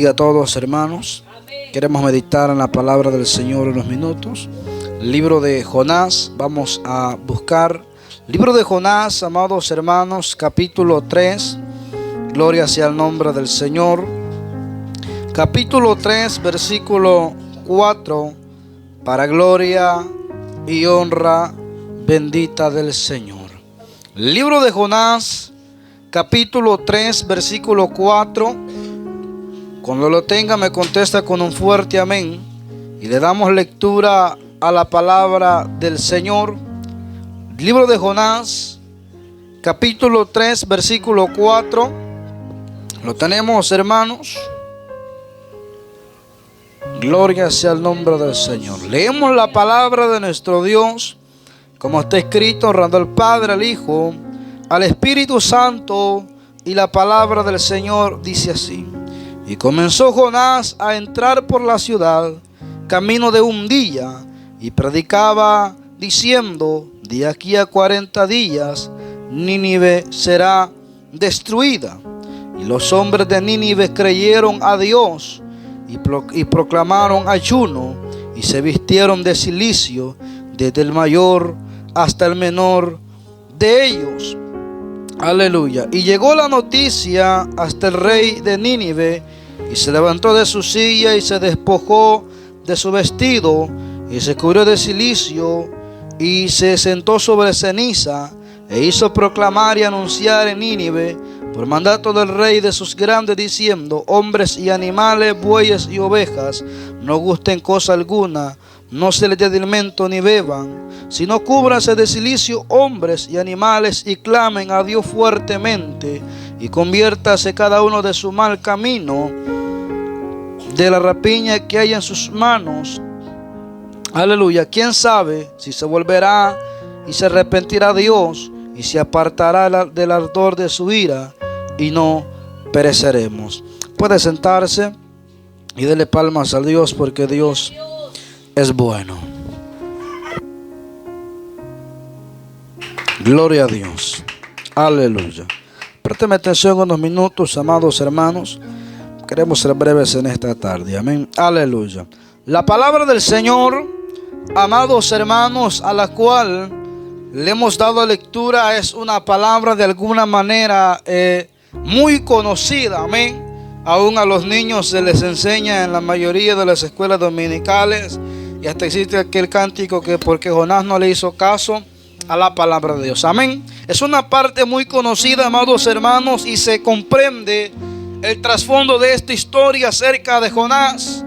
día a todos, hermanos. Queremos meditar en la palabra del Señor unos minutos. Libro de Jonás, vamos a buscar. Libro de Jonás, amados hermanos, capítulo 3. Gloria sea el nombre del Señor. Capítulo 3, versículo 4. Para gloria y honra bendita del Señor. Libro de Jonás, capítulo 3, versículo 4. Cuando lo tenga me contesta con un fuerte amén. Y le damos lectura a la palabra del Señor. Libro de Jonás, capítulo 3, versículo 4. Lo tenemos, hermanos. Gloria sea el nombre del Señor. Leemos la palabra de nuestro Dios, como está escrito, honrando al Padre, al Hijo, al Espíritu Santo. Y la palabra del Señor dice así: y comenzó Jonás a entrar por la ciudad, camino de un día, y predicaba diciendo: de aquí a 40 días Nínive será destruida. Y los hombres de Nínive creyeron a Dios y proclamaron ayuno, y se vistieron de cilicio, desde el mayor hasta el menor de ellos. Aleluya. Y llegó la noticia hasta el rey de Nínive, y se levantó de su silla y se despojó de su vestido y se cubrió de cilicio y se sentó sobre ceniza, e hizo proclamar y anunciar en Nínive por mandato del rey de sus grandes, diciendo: hombres y animales, bueyes y ovejas, no gusten cosa alguna, no se les dé alimento ni beban, sino cúbranse de cilicio hombres y animales, y clamen a Dios fuertemente, y conviértase cada uno de su mal camino, de la rapiña que hay en sus manos. Aleluya. ¿Quién sabe si se volverá y se arrepentirá Dios y se apartará del ardor de su ira, y no pereceremos? Puede sentarse y dele palmas a Dios, porque Dios es bueno. Gloria a Dios. Aleluya. Présteme atención unos minutos, amados hermanos. Queremos ser breves en esta tarde. Amén. Aleluya. La palabra del Señor, amados hermanos, a la cual le hemos dado lectura, es una palabra de alguna manera muy conocida. Amén. Aún a los niños se les enseña en la mayoría de las escuelas dominicales. Y hasta existe aquel cántico que porque Jonás no le hizo caso a la palabra de Dios. Amén. Es una parte muy conocida, amados hermanos, y se comprende el trasfondo de esta historia acerca de Jonás,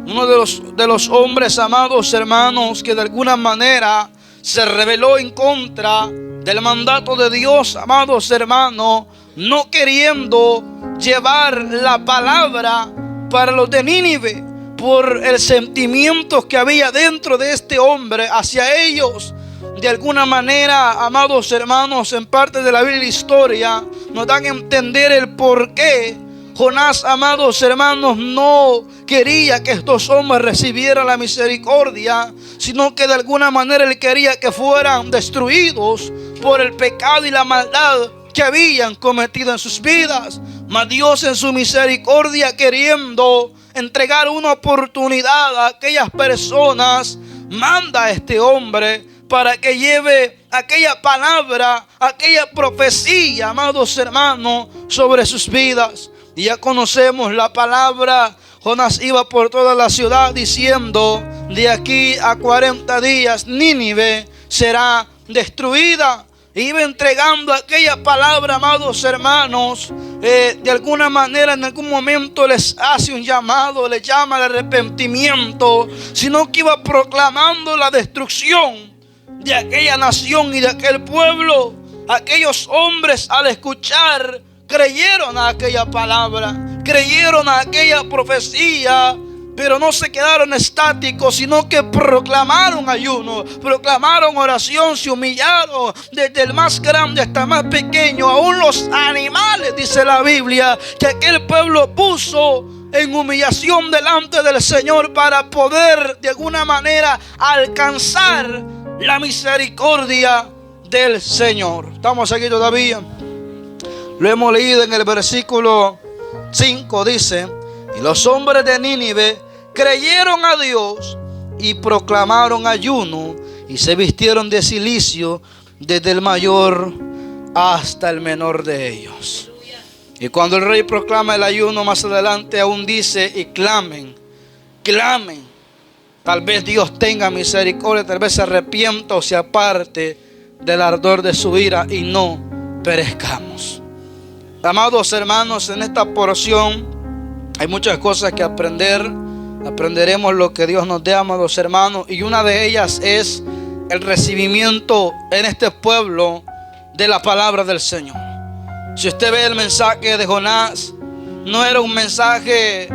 uno de los hombres, amados hermanos, que de alguna manera se rebeló en contra del mandato de Dios, amados hermanos, no queriendo llevar la palabra para los de Nínive, por el sentimiento que había dentro de este hombre hacia ellos. De alguna manera, amados hermanos, en parte de la Biblia y la historia nos dan a entender el por qué Jonás, amados hermanos, no quería que estos hombres recibieran la misericordia, sino que de alguna manera él quería que fueran destruidos por el pecado y la maldad que habían cometido en sus vidas. Mas Dios, en su misericordia, queriendo entregar una oportunidad a aquellas personas, manda a este hombre para que lleve aquella palabra, aquella profecía, amados hermanos, sobre sus vidas. Y ya conocemos la palabra. Jonás iba por toda la ciudad diciendo: de aquí a 40 días Nínive será destruida. Iba entregando aquella palabra, amados hermanos. De alguna manera, en algún momento les hace un llamado, les llama al arrepentimiento, sino que iba proclamando la destrucción de aquella nación y de aquel pueblo. Aquellos hombres, al escuchar, creyeron a aquella palabra, creyeron a aquella profecía, pero no se quedaron estáticos, sino que proclamaron ayuno, proclamaron oración, se humillaron, desde el más grande hasta el más pequeño, aún los animales, dice la Biblia, que aquel pueblo puso en humillación delante del Señor para poder de alguna manera alcanzar la misericordia del Señor. Estamos aquí todavía. Lo hemos leído en el versículo 5, dice: Y los hombres de Nínive creyeron a Dios y proclamaron ayuno y se vistieron de cilicio desde el mayor hasta el menor de ellos. Y cuando el rey proclama el ayuno, más adelante aún dice: y clamen, clamen. Tal vez Dios tenga misericordia, tal vez se arrepienta o se aparte del ardor de su ira y no perezcamos. Amados hermanos, en esta porción hay muchas cosas que aprender. Aprenderemos lo que Dios nos dé, amados hermanos, y una de ellas es el recibimiento en este pueblo de la palabra del Señor. Si usted ve el mensaje de Jonás, no era un mensaje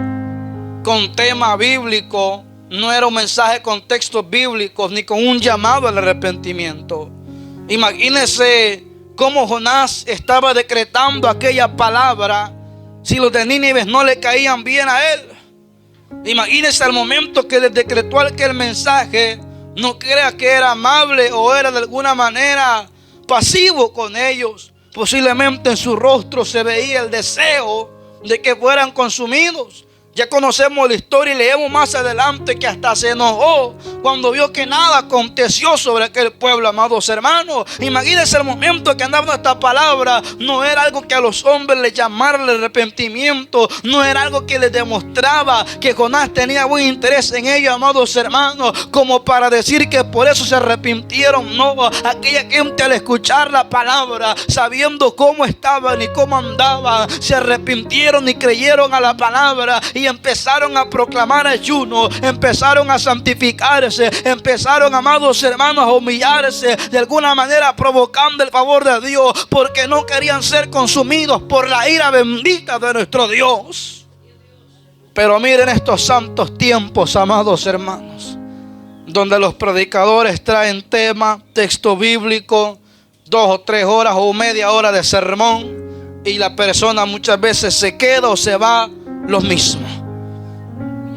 con tema bíblico, no era un mensaje con textos bíblicos, ni con un llamado al arrepentimiento. Imagínese cómo Jonás estaba decretando aquella palabra si los de Nínive no le caían bien a él. Imagínese al momento que le decretó aquel mensaje, no crea que era amable o era de alguna manera pasivo con ellos. Posiblemente en su rostro se veía el deseo de que fueran consumidos. Ya conocemos la historia y leemos más adelante que hasta se enojó cuando vio que nada aconteció sobre aquel pueblo, amados hermanos. Imagínense el momento que andaba esta palabra. No era algo que a los hombres les llamara el arrepentimiento. No era algo que les demostraba que Jonás tenía buen interés en ellos, amados hermanos, como para decir que por eso se arrepintieron. No, aquella gente al escuchar la palabra, sabiendo cómo estaban y cómo andaban, se arrepintieron y creyeron a la palabra. Y empezaron a proclamar ayuno, empezaron a santificarse, empezaron, amados hermanos, a humillarse, de alguna manera provocando el favor de Dios, porque no querían ser consumidos por la ira bendita de nuestro Dios. Pero miren estos santos tiempos, amados hermanos, donde los predicadores traen tema, texto bíblico, 2 o 3 horas o media hora de sermón, y la persona muchas veces se queda o se va los mismos.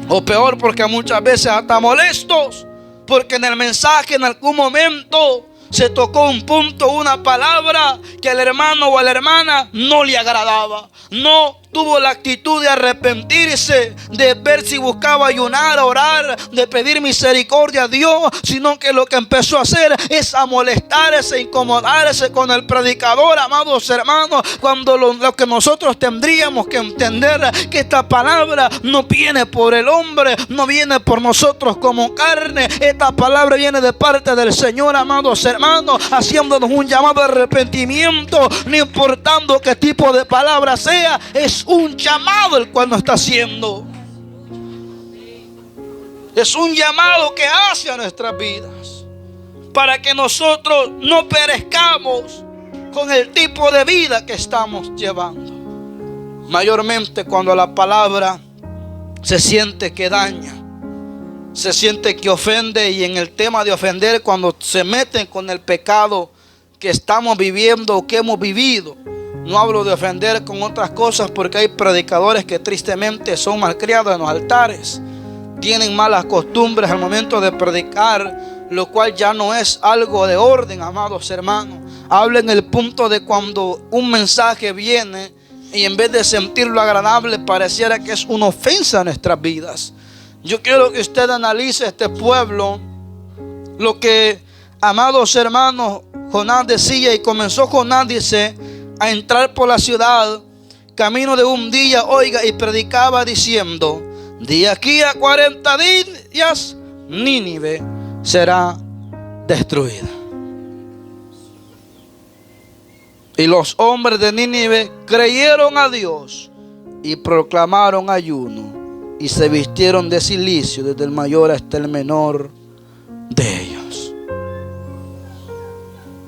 O peor, porque muchas veces hasta molestos, porque en el mensaje en algún momento se tocó un punto, una palabra que al hermano o a la hermana no le agradaba. No tuvo la actitud de arrepentirse, de ver si buscaba ayunar, orar, de pedir misericordia a Dios, sino que lo que empezó a hacer es a molestarse, incomodarse con el predicador, amados hermanos, cuando lo que nosotros tendríamos que entender, que esta palabra no viene por el hombre, no viene por nosotros como carne. Esta palabra viene de parte del Señor, amados hermanos, haciéndonos un llamado de arrepentimiento, no importando qué tipo de palabra sea. Es un llamado el cual nos está haciendo. Es un llamado que hace a nuestras vidas, para que nosotros no perezcamos con el tipo de vida que estamos llevando. Mayormente cuando la palabra se siente que daña, se siente que ofende, y en el tema de ofender, cuando se meten con el pecado que estamos viviendo o que hemos vivido. No hablo de ofender con otras cosas, porque hay predicadores que tristemente son malcriados en los altares. Tienen malas costumbres al momento de predicar, lo cual ya no es algo de orden, amados hermanos. Hablo en el punto de cuando un mensaje viene y en vez de sentirlo agradable, pareciera que es una ofensa a nuestras vidas. Yo quiero que usted analice este pueblo, lo que, amados hermanos, Jonás decía. Y comenzó Jonás, dice, a entrar por la ciudad, camino de un día, oiga, y predicaba diciendo: de aquí a 40 días Nínive será destruida. Y los hombres de Nínive creyeron a Dios y proclamaron ayuno y se vistieron de cilicio desde el mayor hasta el menor de ellos.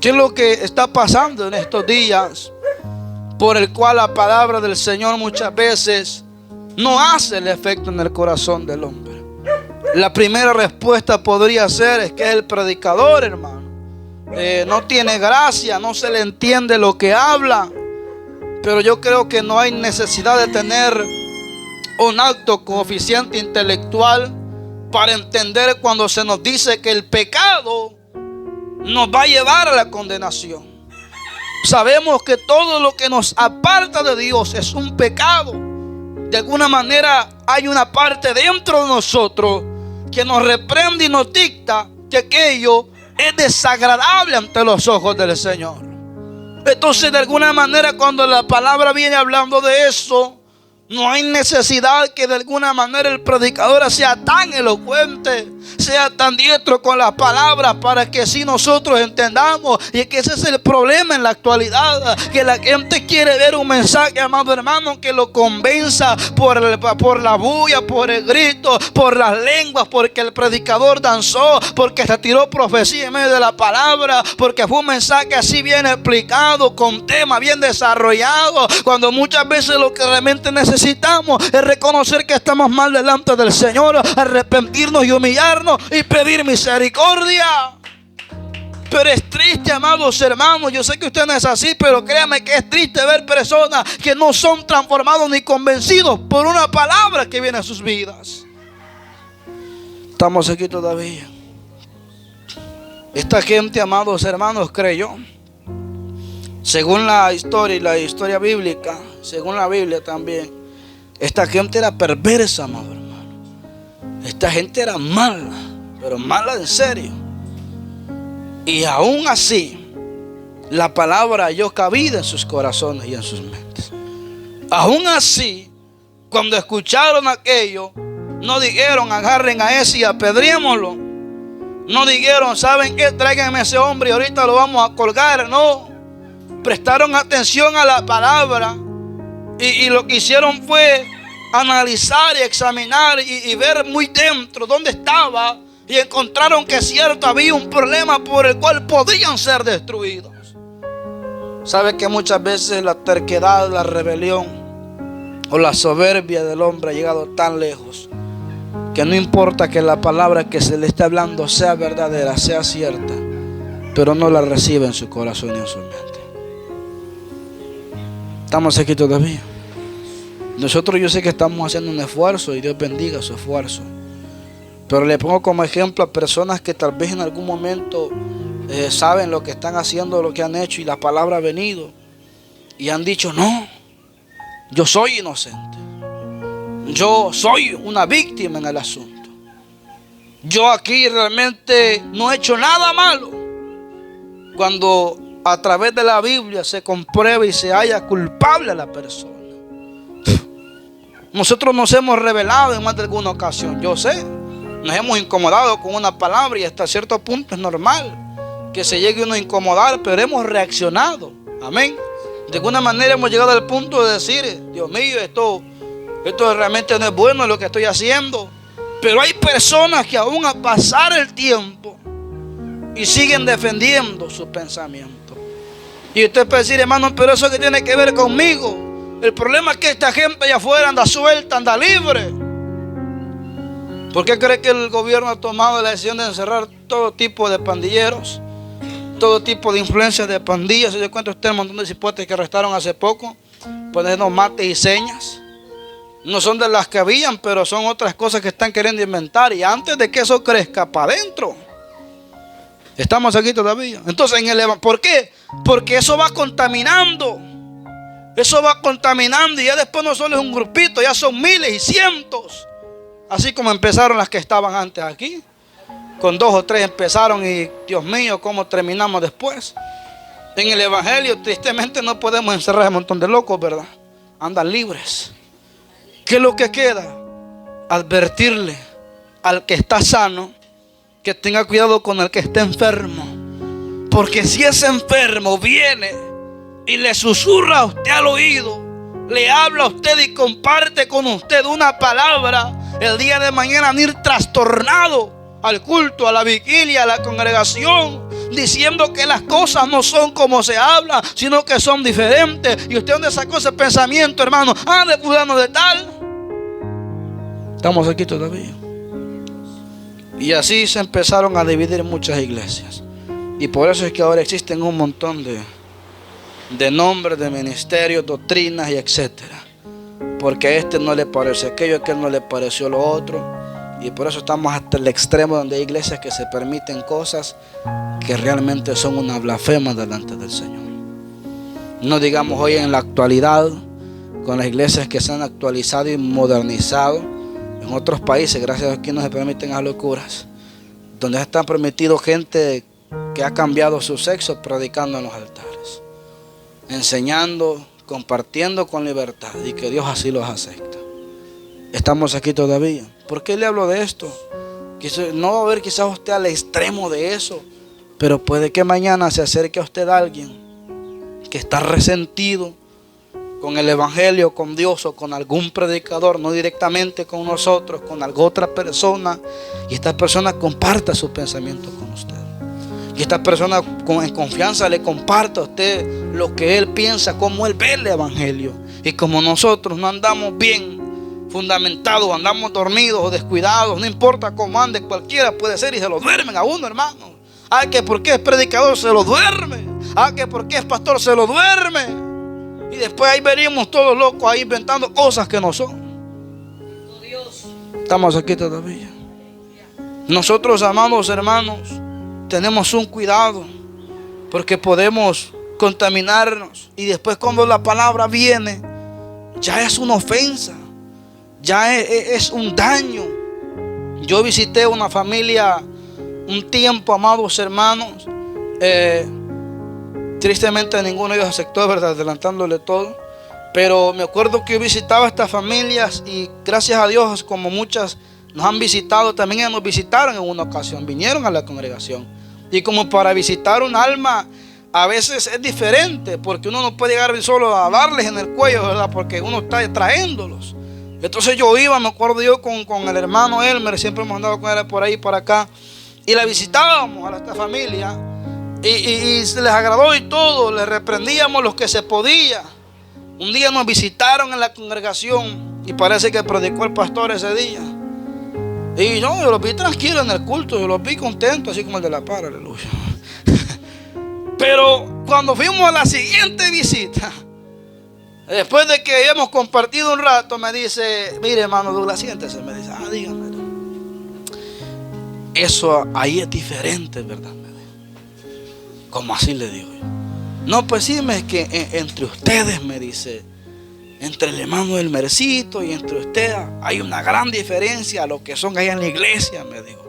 ¿Qué es lo que está pasando en estos días, por el cual la palabra del Señor muchas veces no hace el efecto en el corazón del hombre? La primera respuesta podría ser es que es el predicador, hermano. No tiene gracia, no se le entiende lo que habla. Pero yo creo que no hay necesidad de tener un alto coeficiente intelectual para entender cuando se nos dice que el pecado nos va a llevar a la condenación. Sabemos que todo lo que nos aparta de Dios es un pecado. De alguna manera hay una parte dentro de nosotros que nos reprende y nos dicta que aquello es desagradable ante los ojos del Señor. Entonces, de alguna manera, cuando la palabra viene hablando de eso, no hay necesidad que de alguna manera el predicador sea tan elocuente, sea tan diestro con las palabras, para que si nosotros entendamos. Y es que ese es el problema en la actualidad, que la gente quiere ver un mensaje, amado hermano, que lo convenza por la bulla, por el grito, por las lenguas, porque el predicador danzó, porque se tiró profecía en medio de la palabra, porque fue un mensaje así bien explicado, con tema bien desarrollado, cuando muchas veces lo que realmente necesitamos es reconocer que estamos mal delante del Señor, arrepentirnos y humillarnos y pedir misericordia. Pero es triste, amados hermanos, yo sé que usted no es así, pero créame que es triste ver personas que no son transformados ni convencidos por una palabra que viene a sus vidas. Estamos aquí todavía. Esta gente, amados hermanos, creyó, según la historia y la historia bíblica, según la Biblia también, esta gente era perversa, amado hermano. Esta gente era mala, pero mala en serio. Y aún así, la palabra halló cabida en sus corazones y en sus mentes. Aún así, cuando escucharon aquello, no dijeron agarren a ese y apedrémoslo. No dijeron, ¿saben qué? Tráiganme a ese hombre y ahorita lo vamos a colgar. No, prestaron atención a la palabra. Y lo que hicieron fue analizar y examinar y ver muy dentro dónde estaba. Y encontraron que cierto había un problema por el cual podían ser destruidos. ¿Sabe que muchas veces la terquedad, la rebelión o la soberbia del hombre ha llegado tan lejos que no importa que la palabra que se le está hablando sea verdadera, sea cierta, pero no la recibe en su corazón y en su mente? Estamos aquí todavía. Nosotros, yo sé que estamos haciendo un esfuerzo y Dios bendiga su esfuerzo, pero le pongo como ejemplo a personas que tal vez en algún momento saben lo que están haciendo, lo que han hecho, y la palabra ha venido y han dicho: no, yo soy inocente, yo soy una víctima en el asunto, yo aquí realmente no he hecho nada malo, cuando a través de la Biblia se comprueba y se halla culpable a la persona. Nosotros nos hemos revelado en más de alguna ocasión, yo sé, nos hemos incomodado con una palabra y hasta cierto punto es normal que se llegue uno a incomodar, pero hemos reaccionado, amén. De alguna manera hemos llegado al punto de decir: Dios mío, esto realmente no es bueno lo que estoy haciendo. Pero hay personas que aún a pasar el tiempo y siguen defendiendo su pensamiento. Y usted puede decir: hermano, pero eso que tiene que ver conmigo. El problema es que esta gente allá afuera anda suelta, anda libre. ¿Por qué cree que el gobierno ha tomado la decisión de encerrar todo tipo de pandilleros, todo tipo de influencias de pandillas? ¿Se dio cuenta usted el montón de cipotes que arrestaron hace poco? Poniendo mates y señas. No son de las que habían, pero son otras cosas que están queriendo inventar. Y antes de que eso crezca para adentro, estamos aquí todavía. Entonces, ¿por qué? Porque eso va contaminando. Eso va contaminando y ya después no solo es un grupito, ya son miles y cientos. Así como empezaron las que estaban antes aquí. Con 2 o 3 empezaron y Dios mío, ¿cómo terminamos después? En el evangelio tristemente no podemos encerrar a un montón de locos, ¿verdad? Andan libres. ¿Qué es lo que queda? Advertirle al que está sano que tenga cuidado con el que está enfermo. Porque si ese enfermo viene y le susurra a usted al oído, le habla a usted y comparte con usted una palabra, el día de mañana van a ir trastornado al culto, a la vigilia, a la congregación, diciendo que las cosas no son como se habla, sino que son diferentes. ¿Y usted dónde sacó ese pensamiento, hermano? De fulano de tal. Estamos aquí todavía. Y así se empezaron a dividir muchas iglesias. Y por eso es que ahora existen un montón de nombres, de ministerios, doctrinas y etcétera. Porque a este no le pareció aquello, a aquel no le pareció lo otro. Y por eso estamos hasta el extremo donde hay iglesias que se permiten cosas que realmente son una blasfema delante del Señor. No digamos hoy en la actualidad, con las iglesias que se han actualizado y modernizado, En otros países, gracias a Dios, aquí no se permiten las locuras, donde está permitido gente que ha cambiado su sexo predicando en los altares, enseñando, compartiendo con libertad, y que Dios así los acepta. Estamos aquí todavía. ¿Por qué le hablo de esto? No va a ver quizás usted al extremo de eso, pero puede que mañana se acerque a usted alguien que está resentido con el evangelio, con Dios o con algún predicador, no directamente con nosotros, con alguna otra persona, y esta persona comparta su pensamiento con usted, y esta persona en confianza le comparta a usted lo que él piensa, cómo él ve el evangelio. Y como nosotros no andamos bien fundamentados, andamos dormidos o descuidados, no importa cómo ande, cualquiera puede ser, y se lo duermen a uno, hermano. Que porque es predicador se lo duerme, que porque es pastor se lo duerme. Y después ahí venimos todos locos ahí inventando cosas que no son. Estamos aquí todavía. Nosotros, amados hermanos, tenemos un cuidado, porque podemos contaminarnos, y después cuando la palabra viene ya es una ofensa, ya es un daño. Yo visité una familia un tiempo, amados hermanos. Tristemente ninguno de ellos aceptó, ¿verdad? Adelantándole todo. Pero me acuerdo que yo visitaba estas familias, y gracias a Dios, como muchas nos han visitado, también ellos nos visitaron en una ocasión, vinieron a la congregación. Y como para visitar un alma, a veces es diferente, porque uno no puede llegar solo a darles en el cuello, ¿verdad? Porque uno está trayéndolos. Entonces yo iba, me acuerdo yo con el hermano Elmer, siempre hemos andado con él por ahí para acá, y la visitábamos a esta familia. Y se les agradó y todo, les reprendíamos lo que se podía. Un día nos visitaron en la congregación, y parece que predicó el pastor ese día. Y no, yo los vi tranquilos en el culto, yo los vi contentos, así como el de la par, aleluya. Pero cuando fuimos a la siguiente visita, después de que habíamos compartido un rato, me dice: mire, hermano Douglas, siéntese. Me dice: dígame. Eso ahí es diferente, ¿verdad? Como así le digo yo. No, pues sí, es que entre ustedes, me dice, entre el hermano del Mercito y entre ustedes hay una gran diferencia a lo que son allá en la iglesia, me dijo.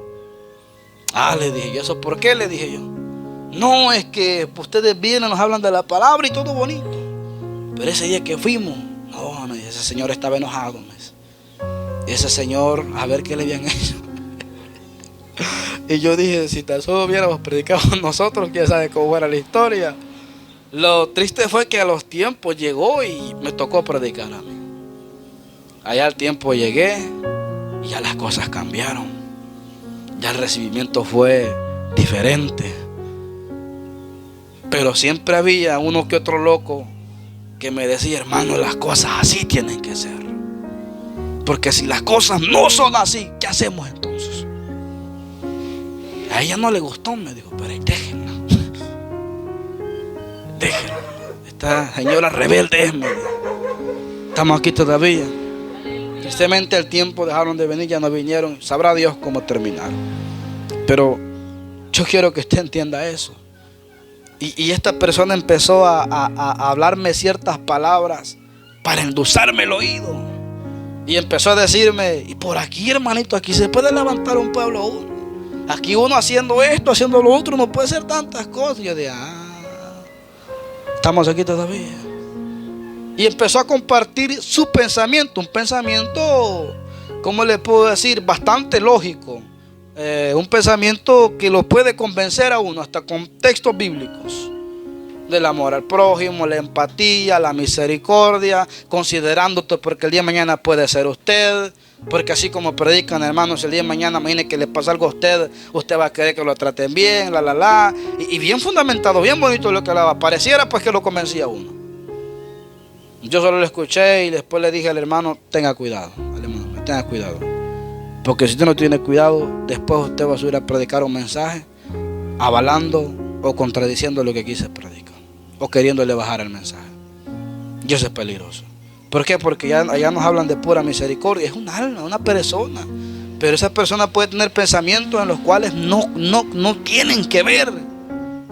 Le dije yo: ¿eso por qué? Le dije yo. No, es que ustedes vienen, nos hablan de la palabra y todo bonito, pero ese día que fuimos, no, me dice, ese señor estaba enojado, me dice. Ese señor, a ver qué le habían hecho. Y yo dije: si tan solo hubiéramos predicado nosotros, quién sabe cómo era la historia. Lo triste fue que a los tiempos llegó y me tocó predicar a mí. Allá al tiempo llegué y ya las cosas cambiaron. Ya el recibimiento fue diferente. Pero siempre había uno que otro loco que me decía: hermano, las cosas así tienen que ser. Porque si las cosas no son así, ¿qué hacemos entonces? A ella no le gustó, me dijo, pero déjenla. Déjenla. Esta señora rebelde es, me dijo. Estamos aquí todavía. Tristemente el tiempo dejaron de venir, ya no vinieron. Sabrá Dios cómo terminaron. Pero yo quiero que usted entienda eso. Y esta persona empezó a hablarme ciertas palabras para endulzarme el oído. Y empezó a decirme: y por aquí, hermanito, aquí se puede levantar un pueblo uno. Aquí uno haciendo esto, haciendo lo otro, no puede hacer tantas cosas. Y yo dije: estamos aquí todavía. Y empezó a compartir su pensamiento, un pensamiento, ¿cómo le puedo decir? Bastante lógico. Un pensamiento que lo puede convencer a uno, hasta con textos bíblicos. Del amor al prójimo, la empatía, la misericordia, considerándote porque el día de mañana puede ser usted. Porque así como predican, hermanos, el día de mañana, imagine que le pasa algo a usted, usted va a querer que lo traten bien, y bien fundamentado, bien bonito lo que hablaba. Pareciera pues que lo convencía a uno. Yo solo lo escuché y después le dije al hermano: tenga cuidado, hermano, tenga cuidado. Porque si usted no tiene cuidado, después usted va a subir a predicar un mensaje avalando o contradiciendo lo que aquí se predica, o queriéndole bajar el mensaje. Y eso es peligroso. ¿Por qué? Porque allá nos hablan de pura misericordia. Es un alma, una persona. Pero esa persona puede tener pensamientos en los cuales no tienen que ver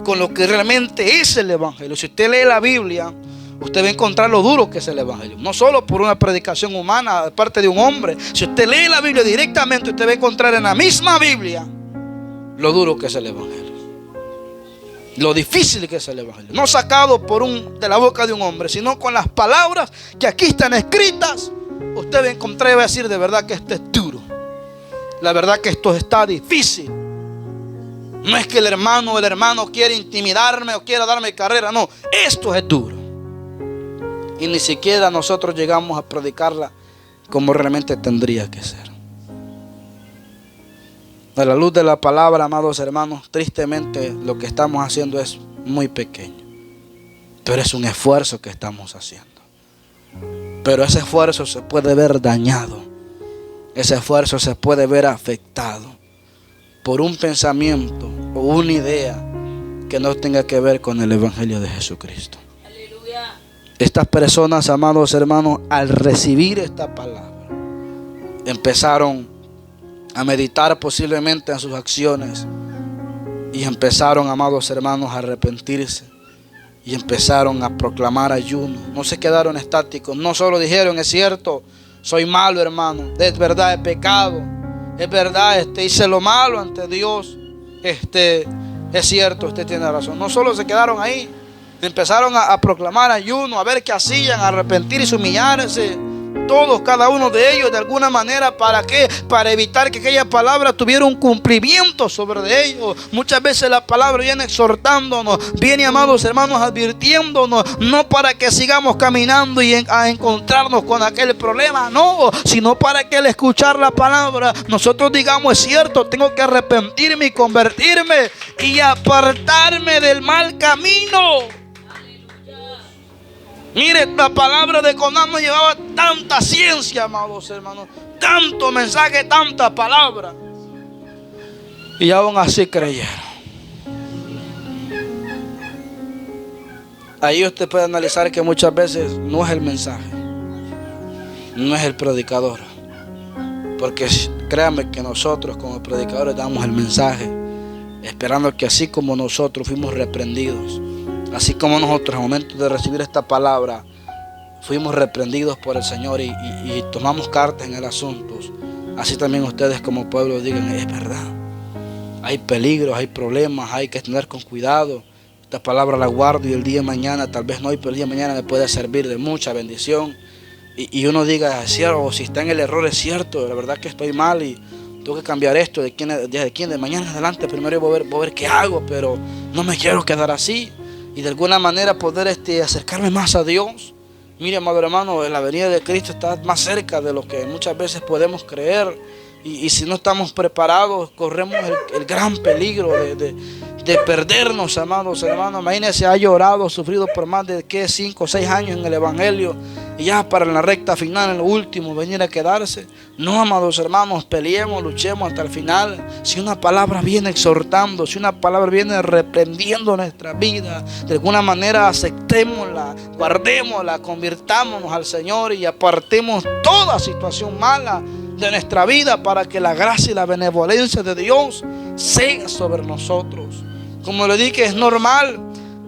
con lo que realmente es el evangelio. Si usted lee la Biblia, usted va a encontrar lo duro que es el evangelio. No solo por una predicación humana de parte de un hombre. Si usted lee la Biblia directamente, usted va a encontrar en la misma Biblia lo duro que es el evangelio, lo difícil que es el evangelio. No sacado de la boca de un hombre, sino con las palabras que aquí están escritas. Usted va a encontrar y va a decir: de verdad que esto es duro. La verdad que esto está difícil. No es que el hermano quiere intimidarme o quiera darme carrera. No, esto es duro. Y ni siquiera nosotros llegamos a predicarla como realmente tendría que ser. A la luz de la palabra, amados hermanos, tristemente lo que estamos haciendo es muy pequeño. Pero es un esfuerzo que estamos haciendo. Pero ese esfuerzo se puede ver dañado. Ese esfuerzo se puede ver afectado por un pensamiento o una idea que no tenga que ver con el evangelio de Jesucristo. Aleluya. Estas personas, amados hermanos, al recibir esta palabra, empezaron a meditar posiblemente en sus acciones y empezaron, amados hermanos, a arrepentirse y empezaron a proclamar ayuno. No se quedaron estáticos. No solo dijeron: es cierto, soy malo, hermano, es verdad, he pecado, es verdad, hice lo malo ante Dios, es cierto, usted tiene razón. No solo se quedaron ahí, empezaron a proclamar ayuno, a ver qué hacían, a arrepentirse, humillarse. Todos, cada uno de ellos, de alguna manera. ¿Para qué? Para evitar que aquella palabra tuviera un cumplimiento sobre ellos. Muchas veces la palabra viene exhortándonos, viene, amados hermanos, advirtiéndonos, no para que sigamos caminando y a encontrarnos con aquel problema, no, sino para que al escuchar la palabra nosotros digamos: es cierto, tengo que arrepentirme y convertirme y apartarme del mal camino. Mire, la palabra de Jonás no llevaba tanta ciencia, amados hermanos, tanto mensaje, tanta palabra, y aún así creyeron. Ahí usted puede analizar que muchas veces no es el mensaje, no es el predicador, porque créanme que nosotros como predicadores damos el mensaje esperando que así como nosotros fuimos reprendidos, así como nosotros en el momento de recibir esta palabra fuimos reprendidos por el Señor y tomamos cartas en el asunto, así también ustedes como pueblo digan: es verdad, hay peligros, hay problemas, hay que tener con cuidado. Esta palabra la guardo y el día de mañana, tal vez no hoy, pero el día de mañana me puede servir de mucha bendición. Y uno diga: es cierto, o si está en el error, es cierto, la verdad que estoy mal y tengo que cambiar esto de mañana en adelante. Primero voy a ver qué hago, pero no me quiero quedar así. Y de alguna manera poder acercarme más a Dios. Mire, amado hermano, la venida de Cristo está más cerca de lo que muchas veces podemos creer. Y si no estamos preparados, corremos el gran peligro de perdernos, amados hermanos. Imagínense, ha llorado, sufrido por más de 5 o 6 años en el evangelio, y ya para la recta final, en lo último, venir a quedarse. No, amados hermanos, peleemos, luchemos hasta el final. Si una palabra viene exhortando, si una palabra viene reprendiendo nuestra vida, de alguna manera aceptémosla, guardémosla, convirtámonos al Señor y apartemos toda situación mala de nuestra vida para que la gracia y la benevolencia de Dios sea sobre nosotros. Como le dije, es normal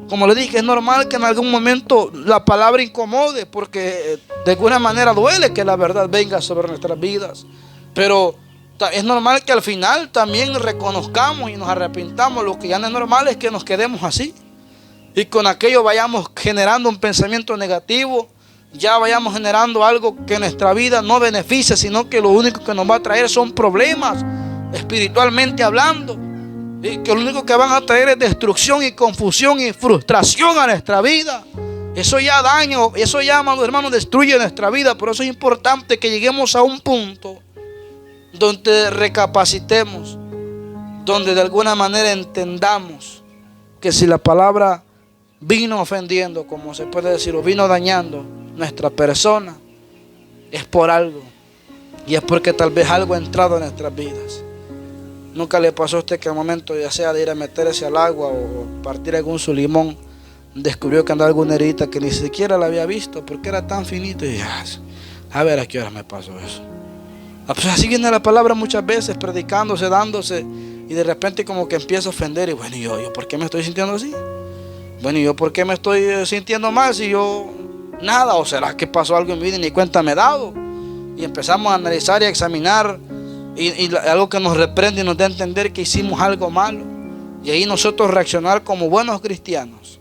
que en algún momento la palabra incomode, porque de alguna manera duele que la verdad venga sobre nuestras vidas. Pero es normal que al final también reconozcamos y nos arrepintamos. Lo que ya no es normal es que nos quedemos así y con aquello vayamos generando un pensamiento negativo, ya vayamos generando algo que en nuestra vida no beneficia, sino que lo único que nos va a traer son problemas, espiritualmente hablando. Y que lo único que van a traer es destrucción y confusión y frustración a nuestra vida. Eso ya daña, eso ya, hermano, destruye nuestra vida. Por eso es importante que lleguemos a un punto donde recapacitemos, donde de alguna manera entendamos que si la palabra vino ofendiendo, como se puede decir, o vino dañando nuestra persona, es por algo, y es porque tal vez algo ha entrado en nuestras vidas. ¿Nunca le pasó a usted que al momento ya sea de ir a meterse al agua o partir algún su limón, descubrió que andaba alguna herida que ni siquiera la había visto porque era tan finito? Y a ver a qué hora me pasó eso. Pues así viene la palabra muchas veces, predicándose, dándose, y de repente como que empieza a ofender. Y bueno, yo ¿por qué me estoy sintiendo así? Bueno, ¿y yo por qué me estoy sintiendo mal si yo nada? ¿O será que pasó algo en mi vida y ni cuenta me he dado? Y empezamos a analizar y a examinar y algo que nos reprende y nos da a entender que hicimos algo malo. Y ahí nosotros reaccionar como buenos cristianos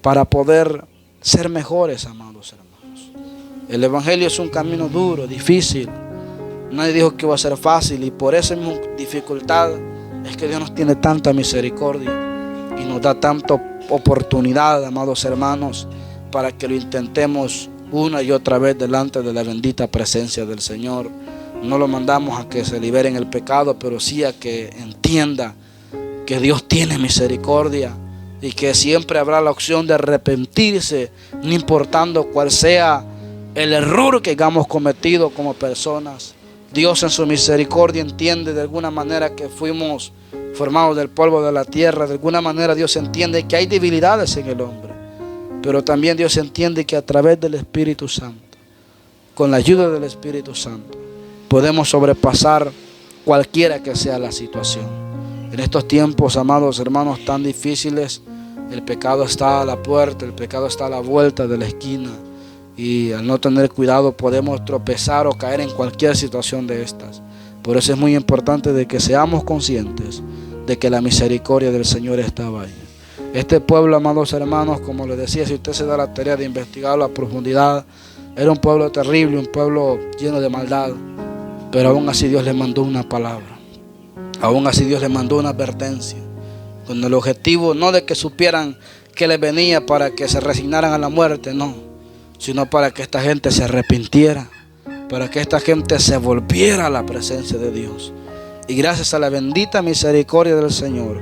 para poder ser mejores, amados hermanos. El evangelio es un camino duro, difícil. Nadie dijo que iba a ser fácil, y por esa misma dificultad es que Dios nos tiene tanta misericordia y nos da tanta oportunidad, amados hermanos, para que lo intentemos una y otra vez delante de la bendita presencia del Señor. No lo mandamos a que se libere en el pecado, pero sí a que entienda que Dios tiene misericordia y que siempre habrá la opción de arrepentirse, no importando cuál sea el error que hayamos cometido como personas. Dios en su misericordia entiende de alguna manera que fuimos formados del polvo de la tierra. De alguna manera Dios entiende que hay debilidades en el hombre, pero también Dios entiende que a través del Espíritu Santo, con la ayuda del Espíritu Santo, podemos sobrepasar cualquiera que sea la situación. En estos tiempos, amados hermanos, tan difíciles, el pecado está a la puerta, el pecado está a la vuelta de la esquina. Y al no tener cuidado podemos tropezar o caer en cualquier situación de estas. Por eso es muy importante de que seamos conscientes de que la misericordia del Señor estaba ahí. Este pueblo, amados hermanos, como les decía, si usted se da la tarea de investigarlo a profundidad, era un pueblo terrible, un pueblo lleno de maldad. Pero aún así Dios les mandó una palabra. Aún así Dios les mandó una advertencia, con el objetivo no de que supieran que les venía para que se resignaran a la muerte, no, sino para que esta gente se arrepintiera, para que esta gente se volviera a la presencia de Dios. Y gracias a la bendita misericordia del Señor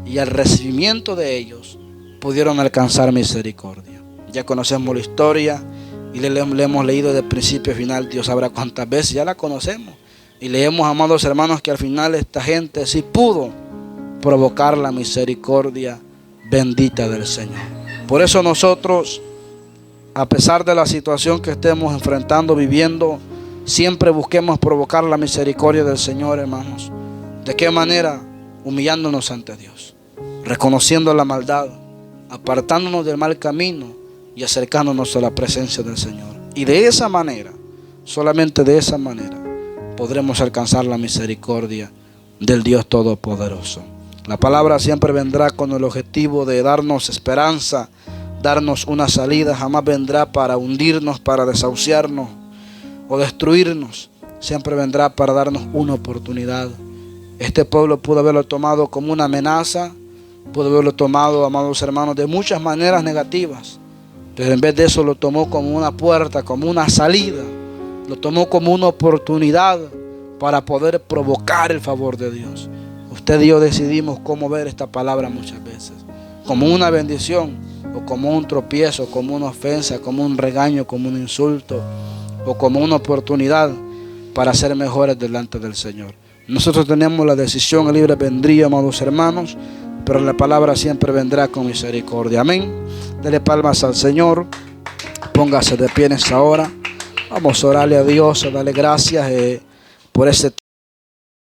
y al recibimiento de ellos, pudieron alcanzar misericordia. Ya conocemos la historia y le hemos leído de principio a final, Dios sabrá cuántas veces, ya la conocemos. Y leemos, amados hermanos, que al final esta gente sí pudo provocar la misericordia bendita del Señor. Por eso nosotros, a pesar de la situación que estemos enfrentando, viviendo, siempre busquemos provocar la misericordia del Señor, hermanos. ¿De qué manera? Humillándonos ante Dios, reconociendo la maldad, apartándonos del mal camino y acercándonos a la presencia del Señor. Y de esa manera, solamente de esa manera, podremos alcanzar la misericordia del Dios Todopoderoso. La palabra siempre vendrá con el objetivo de darnos esperanza, darnos una salida. Jamás vendrá para hundirnos, para desahuciarnos o destruirnos. Siempre vendrá para darnos una oportunidad. Este pueblo pudo haberlo tomado como una amenaza, pudo haberlo tomado, amados hermanos, de muchas maneras negativas, pero en vez de eso lo tomó como una puerta, como una salida. Lo tomó como una oportunidad para poder provocar el favor de Dios. Usted y yo decidimos cómo ver esta palabra muchas veces, como una bendición o como un tropiezo, como una ofensa, como un regaño, como un insulto o como una oportunidad para ser mejores delante del Señor. Nosotros tenemos la decisión, el libre albedrío, amados hermanos, pero la palabra siempre vendrá con misericordia. Amén. Dele palmas al Señor. Póngase de pie en esta hora. Vamos a orarle a Dios, a darle gracias por este tiempo.